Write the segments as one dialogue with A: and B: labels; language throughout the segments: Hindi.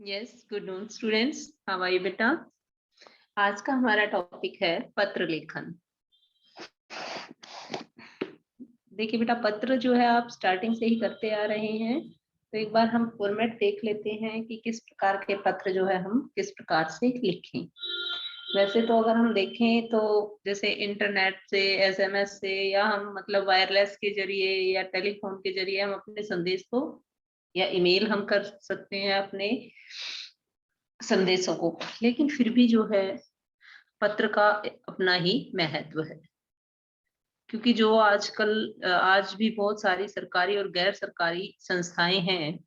A: Yes, good noon students, how are you बेटा। आज का हमारा टॉपिक है पत्र लेखन। देखिए बेटा, पत्र जो है आप स्टार्टिंग से ही करते आ रहे हैं, तो एक बार हम फॉर्मेट देख लेते हैं कि किस प्रकार के पत्र जो है हम किस प्रकार से लिखें। वैसे तो अगर हम देखें तो जैसे इंटरनेट से, एसएमएस से, या हम मतलब वायरलेस के जरिए या टेलीफोन के जरिए हम अपने संदेश को, या ईमेल हम कर सकते हैं अपने संदेशों को। लेकिन फिर भी जो है पत्र का अपना ही महत्व है, क्योंकि जो आजकल आज भी बहुत सारी सरकारी और गैर सरकारी संस्थाएं हैं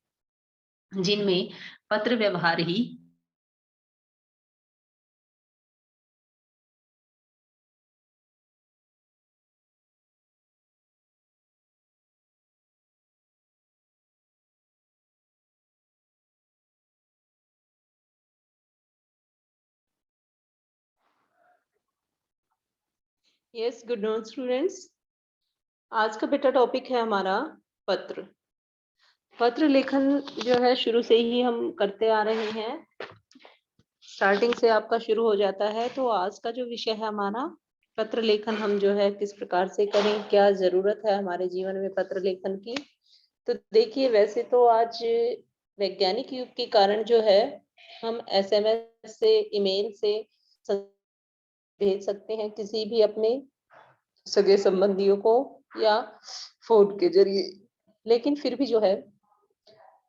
A: जिनमें पत्र व्यवहार ही यस, गुड नॉन स्टूडेंट्स। आज का बेटा टॉपिक है हमारा पत्र। पत्र लेखन जो है शुरू से ही हम करते आ रहे हैं, स्टार्टिंग से आपका शुरू हो जाता है। तो आज का जो विषय है हमारा पत्र लेखन, हम जो है किस प्रकार से करें, क्या जरूरत है हमारे जीवन में पत्र लेखन की। तो देखिए, वैसे तो आज वैज्ञानिक युग के कारण जो है हम एसएमएस से, ईमेल से भेज सकते हैं किसी भी अपने सगे संबंधियों को, या फोन के जरिए। लेकिन फिर भी जो है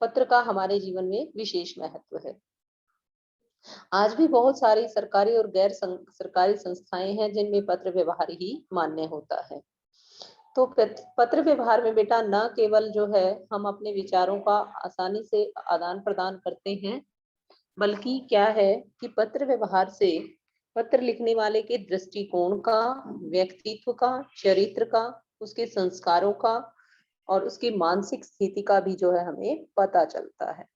A: पत्र का हमारे जीवन में विशेष महत्व है। आज भी बहुत सारी सरकारी और गैर सरकारी संस्थाएं हैं जिनमें पत्र व्यवहार ही मान्य होता है। तो पत्र व्यवहार में बेटा न केवल जो है हम अपने विचारों का आसानी से आदान प्रदान करते हैं, बल्कि क्या है कि पत्र व्यवहार से पत्र लिखने वाले के दृष्टिकोण का, व्यक्तित्व का, चरित्र का, उसके संस्कारों का और उसकी मानसिक स्थिति का भी जो है हमें पता चलता है।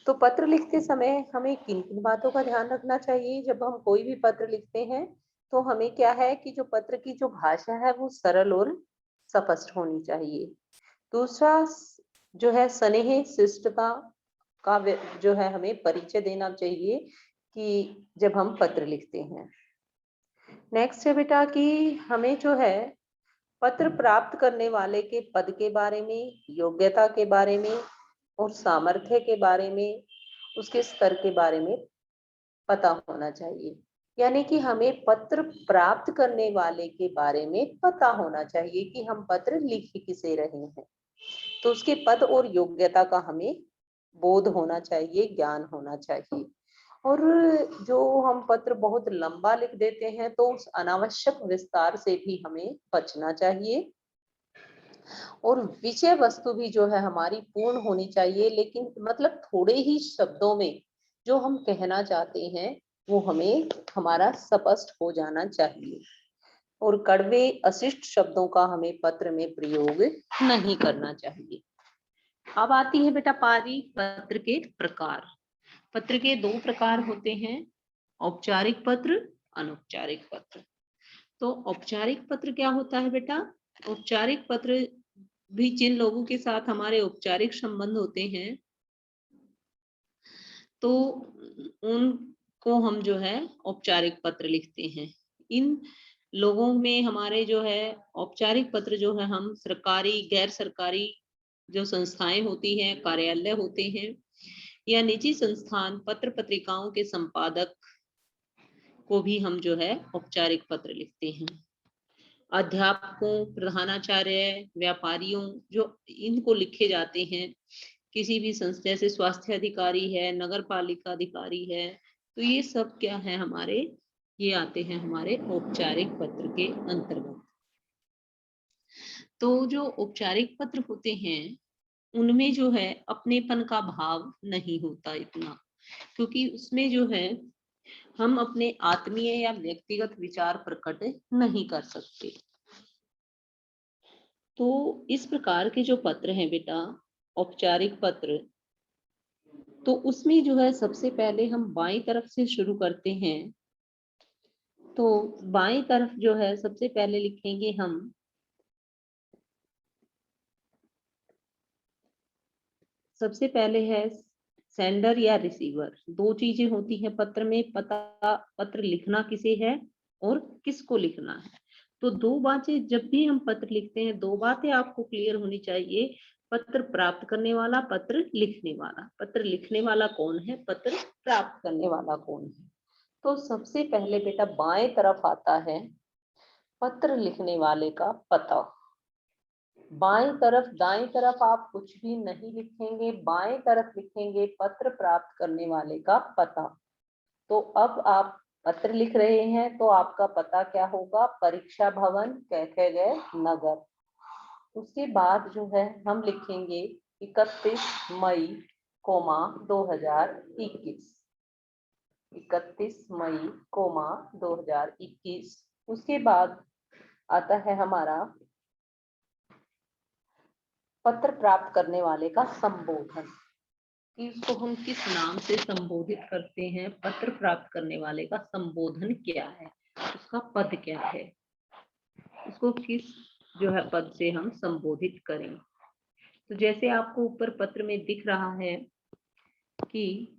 A: तो पत्र लिखते समय हमें किन किन बातों का ध्यान रखना चाहिए। जब हम कोई भी पत्र लिखते हैं तो हमें क्या है कि जो पत्र की जो भाषा है वो सरल और स्पष्ट होनी चाहिए। दूसरा जो है स्नेह शिष्टता का जो है हमें परिचय देना चाहिए कि जब हम पत्र लिखते हैं। नेक्स्ट है बेटा कि हमें जो है पत्र प्राप्त करने वाले के पद के बारे में, योग्यता के बारे में और सामर्थ्य के बारे में, उसके स्तर के बारे में पता होना चाहिए। यानी कि हमें पत्र प्राप्त करने वाले के बारे में पता होना चाहिए कि हम पत्र लिख किसे रहे हैं। तो उसके पद और योग्यता का हमें बोध होना चाहिए, ज्ञान होना चाहिए। और जो हम पत्र बहुत लंबा लिख देते हैं तो उस अनावश्यक विस्तार से भी हमें बचना चाहिए। और विषय वस्तु भी जो है हमारी पूर्ण होनी चाहिए, लेकिन मतलब थोड़े ही शब्दों में जो हम कहना चाहते हैं वो हमें हमारा स्पष्ट हो जाना चाहिए। और कड़वे अशिष्ट शब्दों का हमें पत्र में प्रयोग नहीं करना चाहिए। अब आती है बेटा पारी पत्र के प्रकार। पत्र के दो प्रकार होते हैं, औपचारिक पत्र, अनौपचारिक पत्र। तो औपचारिक पत्र क्या होता है बेटा? औपचारिक पत्र भी जिन लोगों के साथ हमारे औपचारिक संबंध होते हैं तो उनको हम जो है औपचारिक पत्र लिखते हैं। इन लोगों में हमारे जो है औपचारिक पत्र जो है हम सरकारी, गैर सरकारी जो संस्थाएं होती हैं, कार्यालय होते हैं, या निजी संस्थान, पत्र पत्रिकाओं के संपादक को भी हम जो है औपचारिक पत्र लिखते हैं। अध्यापकों, प्रधानाचार्य, व्यापारियों, जो इनको लिखे जाते हैं, किसी भी संस्था, जैसे स्वास्थ्य अधिकारी है, नगर पालिका अधिकारी है, तो ये सब क्या है हमारे, ये आते हैं हमारे औपचारिक पत्र के अंतर्गत। तो जो औपचारिक पत्र होते हैं उनमें जो है अपनेपन का भाव नहीं होता इतना, क्योंकि उसमें जो है हम अपने आत्मीय या व्यक्तिगत विचार प्रकट नहीं कर सकते। तो इस प्रकार के जो पत्र हैं बेटा, औपचारिक पत्र, तो उसमें जो है सबसे पहले हम बाईं तरफ से शुरू करते हैं। तो बाईं तरफ जो है सबसे पहले लिखेंगे हम सबसे पहले है सेंडर या रिसीवर, दो चीजें होती हैं पत्र में। पत्र लिखना किसे है और किसको लिखना है। तो दो बातें, जब भी हम पत्र लिखते हैं दो बातें आपको क्लियर होनी चाहिए। पत्र प्राप्त करने वाला, पत्र लिखने वाला। पत्र लिखने वाला कौन है, पत्र प्राप्त करने वाला कौन है। तो सबसे पहले बेटा बाएं तरफ आता है पत्र लिखने वाले का पता। बाएं तरफ, दाएं तरफ आप कुछ भी नहीं लिखेंगे, बाएं तरफ लिखेंगे पत्र प्राप्त करने वाले का पता। तो अब आप पत्र लिख रहे हैं तो आपका पता क्या होगा, परीक्षा भवन, कैथेगय नगर। उसके बाद जो है हम लिखेंगे 31 मई 2021। 31 मई 2021। उसके बाद आता है हमारा पत्र प्राप्त करने वाले का संबोधन, कि उसको हम किस नाम से संबोधित करते हैं। पत्र प्राप्त करने वाले का संबोधन क्या है, उसका पद क्या है, उसको किस जो है पद से हम संबोधित करें। तो जैसे आपको ऊपर पत्र में दिख रहा है कि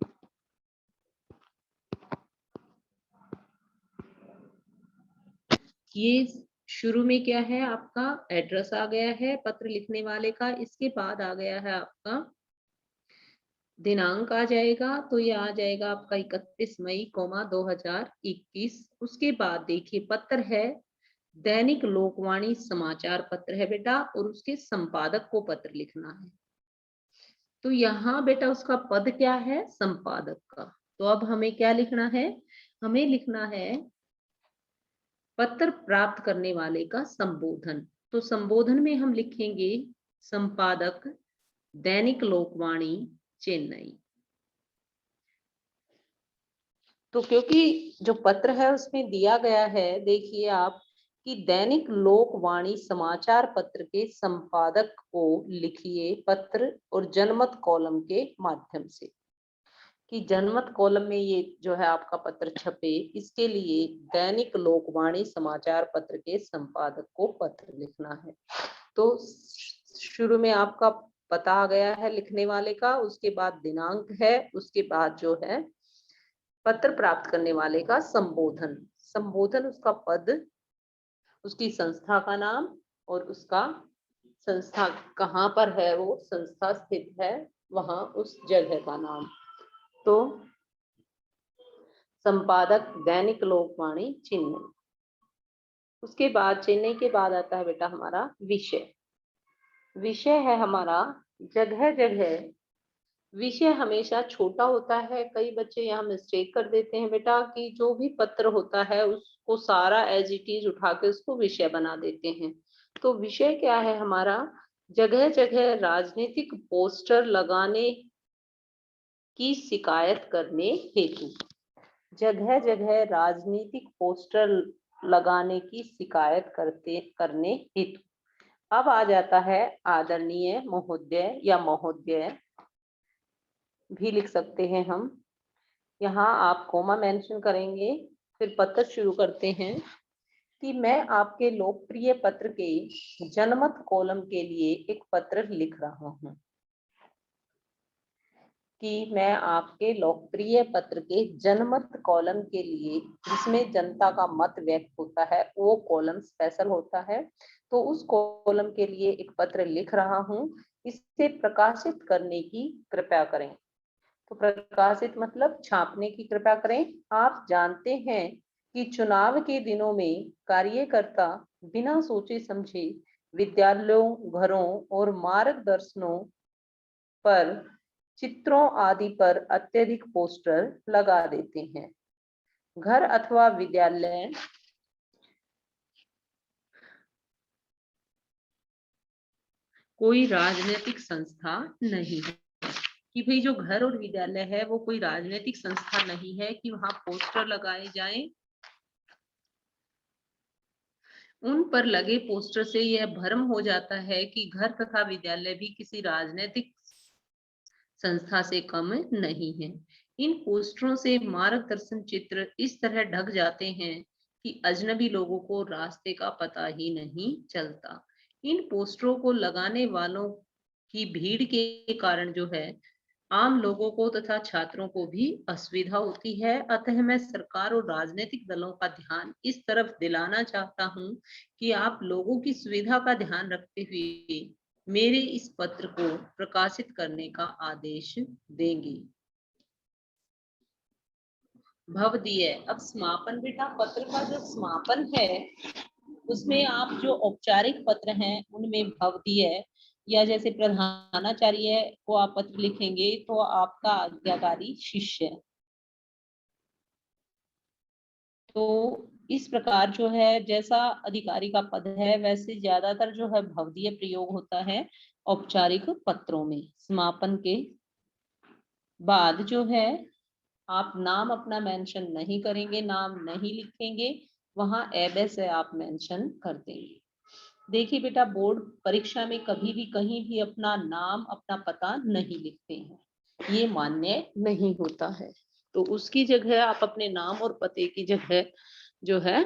A: ये शुरू में क्या है, आपका एड्रेस आ गया है पत्र लिखने वाले का। इसके बाद आ गया है आपका दिनांक आ जाएगा, तो ये आ जाएगा आपका 31 मई 2021। उसके बाद देखिए पत्र है दैनिक लोकवाणी समाचार पत्र है बेटा, और उसके संपादक को पत्र लिखना है। तो यहाँ बेटा उसका पद क्या है, संपादक का। तो अब हमें क्या लिखना है, हमें लिखना है पत्र प्राप्त करने वाले का संबोधन। तो संबोधन में हम लिखेंगे संपादक दैनिक लोकवाणी चेन्नई। तो क्योंकि जो पत्र है उसमें दिया गया है, देखिए आप, कि दैनिक लोकवाणी समाचार पत्र के संपादक को लिखिए पत्र और जनमत कॉलम के माध्यम से। कि जनमत कॉलम में ये जो है आपका पत्र छपे, इसके लिए दैनिक लोकवाणी समाचार पत्र के संपादक को पत्र लिखना है। तो शुरू में आपका पता आ गया है लिखने वाले का, उसके बाद दिनांक है, उसके बाद जो है पत्र प्राप्त करने वाले का संबोधन। संबोधन उसका पद, उसकी संस्था का नाम, और उसका संस्था कहाँ पर है, वो संस्था स्थित है वहां उस जगह का नाम। तो संपादक दैनिक लोकवाणी चेन्नई। उसके बाद चेन्नई के बाद आता है बेटा हमारा विषय। विषय है हमारा जगह जगह। विषय हमेशा छोटा होता है, कई बच्चे यहाँ मिस्टेक कर देते हैं बेटा कि जो भी पत्र होता है उसको सारा एज इट इज उठा के उसको विषय बना देते हैं। तो विषय क्या है हमारा, जगह जगह राजनीतिक पोस्टर लगाने की शिकायत करने हेतु। जगह जगह राजनीतिक पोस्टर लगाने की शिकायत करने हेतु। अब आ जाता है आदरणीय महोदय या महोदय भी लिख सकते हैं हम। यहाँ आप कोमा मेंशन करेंगे, फिर पत्र शुरू करते हैं कि मैं आपके लोकप्रिय पत्र के जनमत कॉलम के लिए एक पत्र लिख रहा हूँ। कि मैं आपके लोकप्रिय पत्र के जनमत कॉलम के लिए, जिसमें जनता का मत व्यक्त होता है, वो कॉलम स्पेशल होता है, तो उस कॉलम के लिए एक पत्र लिख रहा हूँ, इसे प्रकाशित करने की कृपया करें। तो प्रकाशित मतलब छापने की कृपा करें। आप जानते हैं कि चुनाव के दिनों में कार्यकर्ता बिना सोचे समझे विद्यालयों, घरों और मार्गदर्शनों पर, चित्रों आदि पर अत्यधिक पोस्टर लगा देते हैं। घर अथवा विद्यालय कोई राजनीतिक संस्था नहीं है। कि भाई जो घर और विद्यालय है वो कोई राजनीतिक संस्था नहीं है कि वहां पोस्टर लगाए जाएं। उन पर लगे पोस्टर से यह भ्रम हो जाता है कि घर तथा विद्यालय भी किसी राजनीतिक संस्था से कम नहीं है। इन पोस्टरों से मार्गदर्शन चित्र इस तरह ढक जाते हैं कि अजनबी लोगों को रास्ते का पता ही नहीं चलता। इन पोस्टरों को लगाने वालों की भीड़ के कारण जो है आम लोगों को तथा छात्रों को भी असुविधा होती है। अतः मैं सरकार और राजनीतिक दलों का ध्यान इस तरफ दिलाना चाहता हूं कि आप लोगों की सुविधा का ध्यान रखते हुए मेरे इस पत्र को प्रकाशित करने का आदेश देंगे। भवदीय। अब समापन बेटा, पत्र का जो समापन है उसमें आप जो औपचारिक पत्र हैं उनमें भवदीय या जैसे प्रधानाचार्य को आप पत्र लिखेंगे तो आपका आज्ञाकारी शिष्य। तो इस प्रकार जो है जैसा अधिकारी का पद है वैसे ज्यादातर जो है भवदीय प्रयोग होता है औपचारिक पत्रों में। समापन के बाद जो है आप नाम अपना मेंशन नहीं करेंगे, नाम नहीं लिखेंगे, वहां एबे से आप मेंशन कर देंगे। देखिए बेटा, बोर्ड परीक्षा में कभी भी कहीं भी अपना नाम अपना पता नहीं लिखते हैं, ये मान्य नहीं होता है। तो उसकी जगह आप अपने नाम और पते की जगह जो है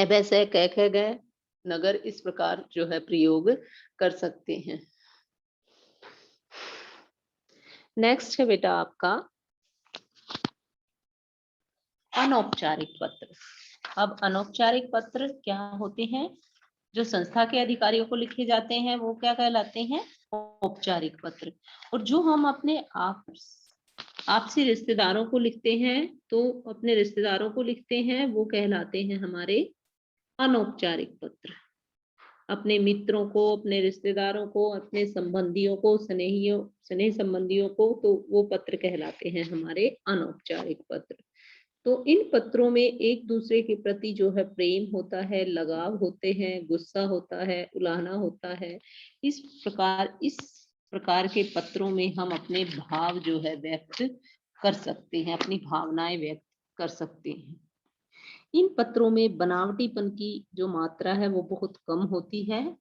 A: वैसे कह गए नगर इस प्रकार जो है प्रयोग कर सकते हैं। नेक्स्ट है बेटा आपका अनौपचारिक पत्र। अब अनौपचारिक पत्र क्या होते हैं? जो संस्था के अधिकारियों को लिखे जाते हैं वो क्या कहलाते हैं? औपचारिक पत्र। और जो हम अपने आपसी रिश्तेदारों को लिखते हैं तो अपने रिश्तेदारों को लिखते हैं वो कहलाते हैं हमारे अनौपचारिक पत्र। अपने मित्रों को, अपने रिश्तेदारों को, अपने संबंधियों को, स्नेह संबंधियों को, तो वो पत्र कहलाते हैं हमारे अनौपचारिक पत्र। तो इन पत्रों में एक दूसरे के प्रति जो है प्रेम होता है, लगाव होते हैं, गुस्सा होता है, उलाहना होता है। इस प्रकार के पत्रों में हम अपने भाव जो है व्यक्त कर सकते हैं, अपनी भावनाएं व्यक्त कर सकते हैं। इन पत्रों में बनावटीपन की जो मात्रा है वो बहुत कम होती है।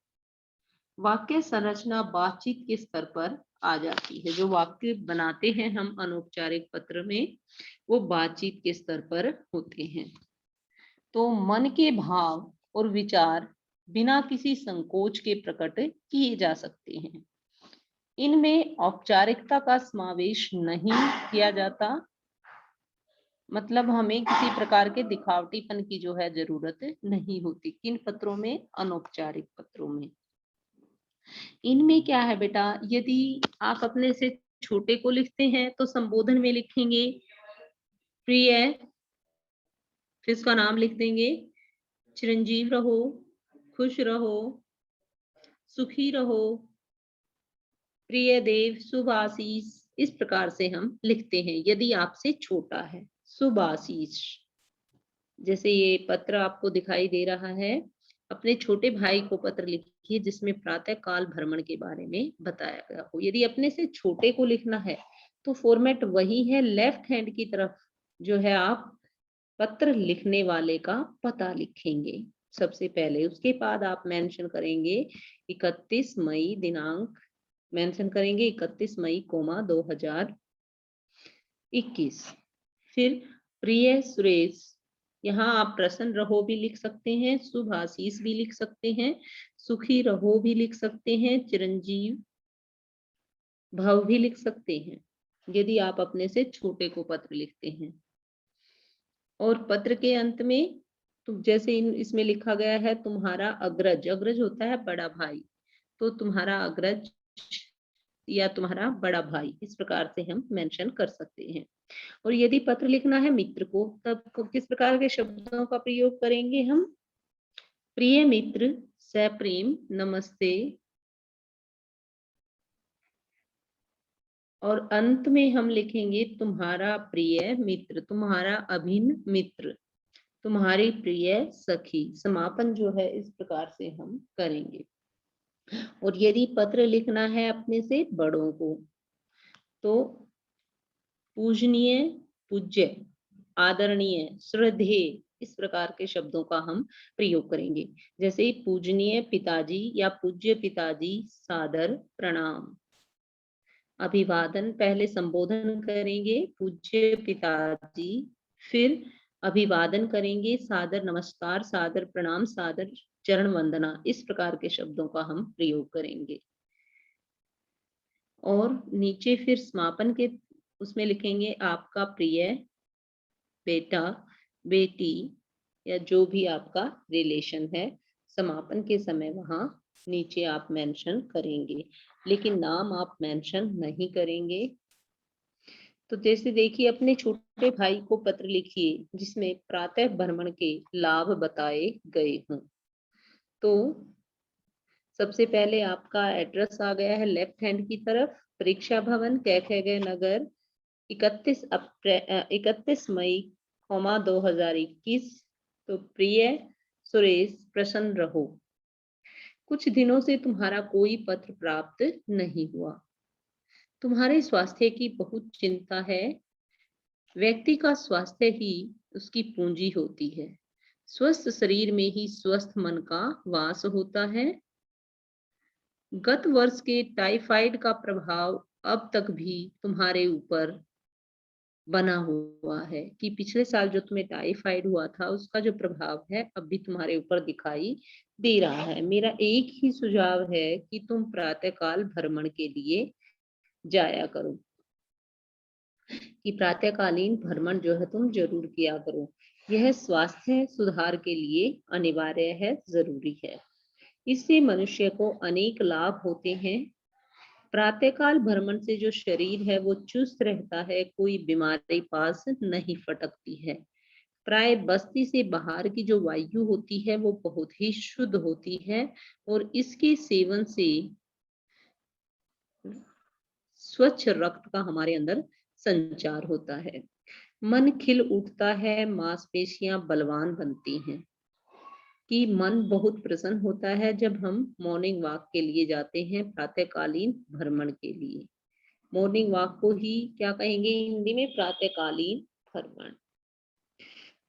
A: वाक्य संरचना बातचीत के स्तर पर आ जाती है। जो वाक्य बनाते हैं हम अनौपचारिक पत्र में वो बातचीत के स्तर पर होते हैं। तो मन के भाव और विचार बिना किसी संकोच के प्रकट किए जा सकते हैं। इनमें औपचारिकता का समावेश नहीं किया जाता, मतलब हमें किसी प्रकार के दिखावटीपन की जो है जरूरत नहीं होती। किन पत्रों में? अनौपचारिक पत्रों में। इनमें क्या है बेटा, यदि आप अपने से छोटे को लिखते हैं तो संबोधन में लिखेंगे प्रिय, फिर इसका नाम लिख देंगे, चिरंजीव रहो, खुश रहो, सुखी रहो, प्रिय देव, शुभ आशीष। इस प्रकार से हम लिखते हैं यदि आपसे छोटा है। शुभ आशीष। जैसे ये पत्र आपको दिखाई दे रहा है, अपने छोटे भाई को पत्र लिखिए जिसमें प्रातः काल भ्रमण के बारे में बताया गया हो। यदि अपने से छोटे को लिखना है तो फॉर्मेट वही है, लेफ्ट हैंड की तरफ जो है आप पत्र लिखने वाले का पता लिखेंगे सबसे पहले। उसके बाद आप मेंशन करेंगे 31 मई दिनांक, मेंशन करेंगे 31 मई 2021। फिर प्रिय सुरेश, यहाँ आप प्रसन्न रहो भी लिख सकते हैं, शुभ आशीष भी लिख सकते हैं, सुखी रहो भी लिख सकते हैं, चिरंजीव भव भी लिख सकते हैं यदि आप अपने से छोटे को पत्र लिखते हैं। और पत्र के अंत में तो जैसे इसमें लिखा गया है तुम्हारा अग्रज, अग्रज होता है बड़ा भाई, तो तुम्हारा अग्रज या तुम्हारा बड़ा भाई, इस प्रकार से हम मेंशन कर सकते हैं। और यदि पत्र लिखना है मित्र को तब किस प्रकार के शब्दों का प्रयोग करेंगे हम? प्रिय मित्र, सप्रेम नमस्ते, और अंत में हम लिखेंगे तुम्हारा प्रिय मित्र, तुम्हारा अभिन्न मित्र, तुम्हारी प्रिय सखी। समापन जो है इस प्रकार से हम करेंगे। और यदि पत्र लिखना है अपने से बड़ों को तो पूजनीय, पूज्य, आदरणीय, श्रद्धेय, इस प्रकार के शब्दों का हम प्रयोग करेंगे। जैसे पूजनीय पिताजी या पूज्य पिताजी, सादर प्रणाम। अभिवादन, पहले संबोधन करेंगे पूज्य पिताजी, फिर अभिवादन करेंगे सादर नमस्कार, सादर प्रणाम, सादर चरण वंदना। इस प्रकार के शब्दों का हम प्रयोग करेंगे। और नीचे फिर समापन के उसमें लिखेंगे आपका प्रिय बेटा, बेटी या जो भी आपका रिलेशन है। समापन के समय वहां नीचे आप मेंशन करेंगे, लेकिन नाम आप मेंशन नहीं करेंगे। तो जैसे देखिए, अपने छोटे भाई को पत्र लिखिए जिसमें प्रातः भ्रमण के लाभ बताए गए हों। तो सबसे पहले आपका एड्रेस आ गया है लेफ्ट हैंड की तरफ, परीक्षा भवन, कैखेगय नगर, 31 मई 2021। तो प्रिय सुरेश, प्रसन्न रहो। कुछ दिनों से तुम्हारा कोई पत्र प्राप्त नहीं हुआ। तुम्हारे स्वास्थ्य की बहुत चिंता है। व्यक्ति का स्वास्थ्य ही उसकी पूंजी होती है। स्वस्थ शरीर में ही स्वस्थ मन का वास होता है। गत वर्ष के टाइफाइड का प्रभाव अब तक भी तुम्हारे ऊपर बना हुआ है, कि पिछले साल जो तुम्हें टाइफाइड हुआ था उसका जो प्रभाव है अब भी तुम्हारे ऊपर दिखाई दे रहा है। मेरा एक ही सुझाव है कि तुम प्रातःकाल भ्रमण के लिए जाया करो, कि प्रातःकालीन भ्रमण जो है तुम जरूर किया करो। यह स्वास्थ्य सुधार के लिए अनिवार्य है, जरूरी है। इससे मनुष्य को अनेक लाभ होते हैं। प्रातःकाल भ्रमण से जो शरीर है वो चुस्त रहता है, कोई बीमारी पास नहीं फटकती है। प्राय बस्ती से बाहर की जो वायु होती है वो बहुत ही शुद्ध होती है, और इसके सेवन से स्वच्छ रक्त का हमारे अंदर संचार होता है। मन खिल उठता है, मांसपेशियां बलवान बनती हैं। कि मन बहुत प्रसन्न होता है जब हम मॉर्निंग वॉक के लिए जाते हैं, प्रातःकालीन भ्रमण के लिए। मॉर्निंग वॉक को ही क्या कहेंगे हिंदी में? प्रातःकालीन भ्रमण।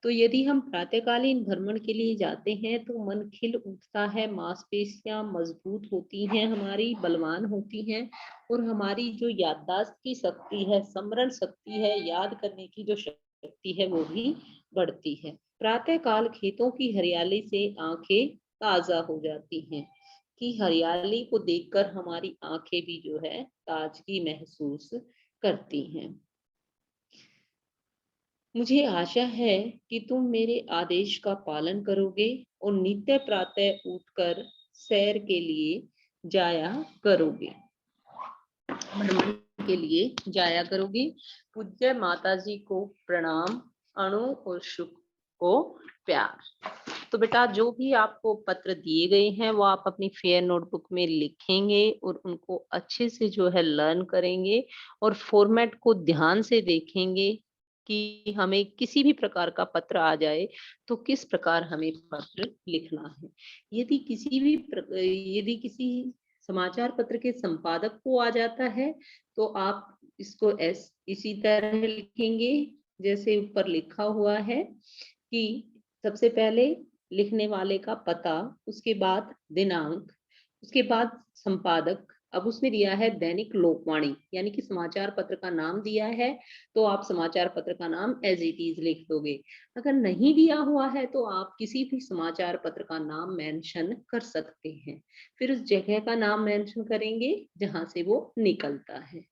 A: तो यदि हम प्रातःकालीन भ्रमण के लिए जाते हैं तो मन खिल उठता है, मांसपेशियां मजबूत होती हैं, हमारी बलवान होती हैं, और हमारी जो याददाश्त की शक्ति है, स्मरण शक्ति है, याद करने की जो शक्ति है वो भी बढ़ती है। प्रातःकाल खेतों की हरियाली से आंखें ताजा हो जाती हैं, कि हरियाली को देखकर हमारी आंखें भी जो है ताजगी महसूस करती हैं। मुझे आशा है कि तुम मेरे आदेश का पालन करोगे और नित्य प्रातः उठकर सैर के लिए जाया करोगे, भ्रमण के लिए जाया करोगे। पूज्य माता जी को प्रणाम, अणु और शुभ को प्यार। तो बेटा, जो भी आपको पत्र दिए गए हैं वो आप अपनी फेयर नोटबुक में लिखेंगे और उनको अच्छे से जो है लर्न करेंगे, और फॉर्मेट को ध्यान से देखेंगे कि हमें किसी भी प्रकार का पत्र आ जाए तो किस प्रकार हमें पत्र लिखना है। यदि किसी समाचार पत्र के संपादक को आ जाता है तो आप इसको इसी तरह लिखेंगे जैसे ऊपर लिखा हुआ है, कि सबसे पहले लिखने वाले का पता, उसके बाद दिनांक, उसके बाद संपादक। अब उसमें दिया है दैनिक लोकवाणी, यानी कि समाचार पत्र का नाम दिया है, तो आप समाचार पत्र का नाम एज इट इज लिख दोगे। अगर नहीं दिया हुआ है तो आप किसी भी समाचार पत्र का नाम मेंशन कर सकते हैं, फिर उस जगह का नाम मेंशन करेंगे जहां से वो निकलता है,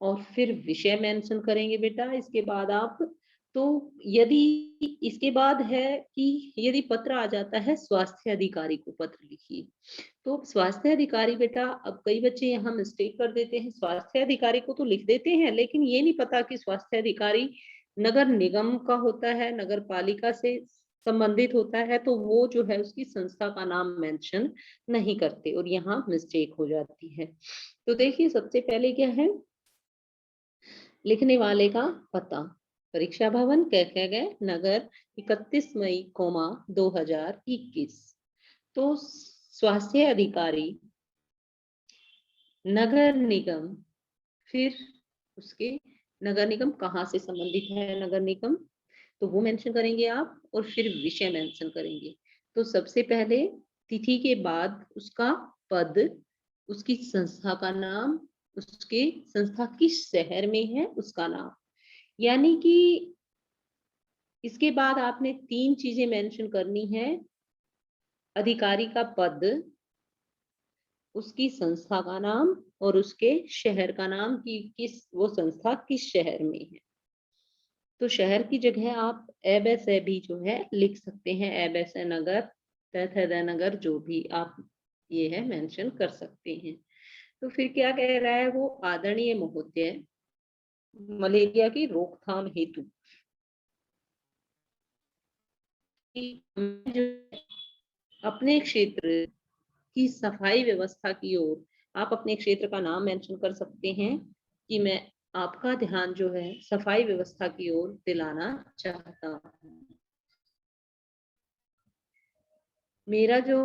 A: और फिर विषय मेंशन करेंगे बेटा। इसके बाद आप, तो यदि इसके बाद है कि यदि पत्र आ जाता है स्वास्थ्य अधिकारी को पत्र लिखिए। तो स्वास्थ्य अधिकारी बेटा, अब कई बच्चे यहाँ मिस्टेक कर देते हैं, स्वास्थ्य अधिकारी को तो लिख देते हैं लेकिन ये नहीं पता कि स्वास्थ्य अधिकारी नगर निगम का होता है, नगर पालिका से संबंधित होता है, तो वो जो है उसकी संस्था का नाम मेंशन नहीं करते और यहाँ मिस्टेक हो जाती है। तो देखिए, सबसे पहले क्या है, लिखने वाले का पता, परीक्षा भवन, कैकेगय नगर, 31 मई 2021। तो स्वास्थ्य अधिकारी, नगर निगम, फिर उसके नगर निगम कहाँ से संबंधित है, नगर निगम, तो वो मेंशन करेंगे आप, और फिर विषय मेंशन करेंगे। तो सबसे पहले तिथि के बाद उसका पद, उसकी संस्था का नाम, उसके संस्था किस शहर में है उसका नाम, यानी कि इसके बाद आपने 3 चीजें मेंशन करनी है। अधिकारी का पद, उसकी संस्था का नाम और उसके शहर का नाम कि किस वो संस्था किस शहर में है। तो शहर की जगह आप एबैसे भी जो है लिख सकते हैं, एबैसे नगर, तैथैदा नगर, जो भी आप ये है मेंशन कर सकते हैं। तो फिर क्या कह रहा है वो, आदरणीय महोदय, मलेरिया की रोकथाम हेतु जो अपने क्षेत्र की सफाई व्यवस्था की ओर, आप अपने क्षेत्र का नाम मेंशन कर सकते हैं कि मैं आपका ध्यान जो है सफाई व्यवस्था की ओर दिलाना चाहता हूँ। मेरा जो,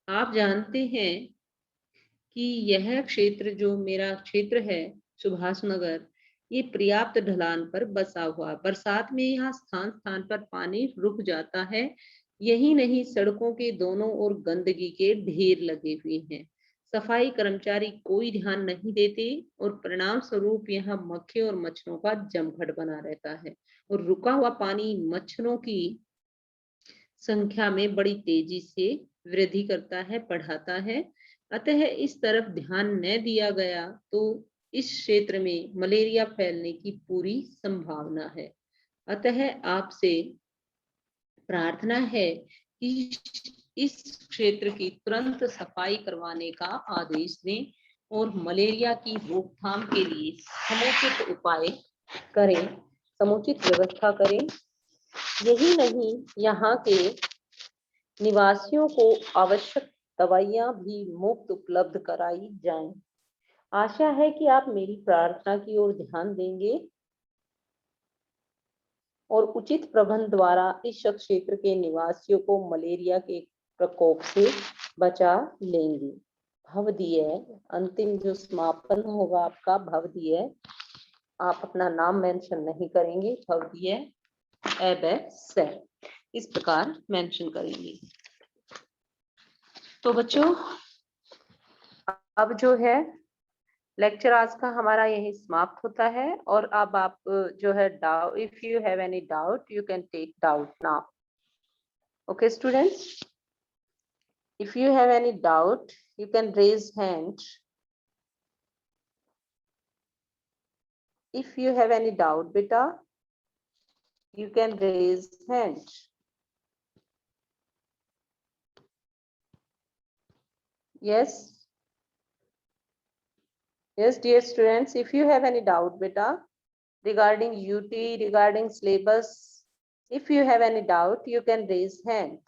A: आप जानते हैं कि यह क्षेत्र जो मेरा क्षेत्र है सुभाष नगर, ये पर्याप्त ढलान पर बसा हुआ, बरसात में यहाँ स्थान स्थान पर पानी रुक जाता है। यही नहीं, सड़कों के दोनों ओर गंदगी के ढेर लगे हुए हैं, सफाई कर्मचारी कोई ध्यान नहीं देते और परिणाम स्वरूप यहाँ मक्खियों और मच्छरों का जमघट बना रहता है और रुका हुआ पानी मच्छरों की संख्या में बड़ी तेजी से वृद्धि करता है, बढ़ाता है। अतः इस तरफ ध्यान न दिया गया तो इस क्षेत्र में मलेरिया फैलने की पूरी संभावना है। अतः आपसे प्रार्थना है कि इस क्षेत्र की तुरंत सफाई करवाने का आदेश दें और मलेरिया की रोकथाम के लिए समुचित उपाय करें, समुचित व्यवस्था करें। यही नहीं, यहाँ के निवासियों को आवश्यक दवाइयां भी मुफ्त उपलब्ध कराई जाएं। आशा है कि आप मेरी प्रार्थना की ओर ध्यान देंगे और उचित प्रबंध द्वारा इस क्षेत्र के निवासियों को मलेरिया के प्रकोप से बचा लेंगे। भवदीय अंतिम जो समापन होगा आपका, भवदीय, आप अपना नाम मेंशन नहीं करेंगे, भवदीय एबैसे इस प्रकार मेंशन करेंगे। तो बच्चों, अब जो है लेक्चर आज का हमारा यही समाप्त होता है और अब आप जो है doubt, if you have any doubt you can take doubt now. Okay students, if you have any doubt you can raise hand. If you have any doubt beta, you can raise hand. Yes, yes dear students, if you have any doubt beta regarding UT, regarding syllabus, if you have any doubt you can raise hand.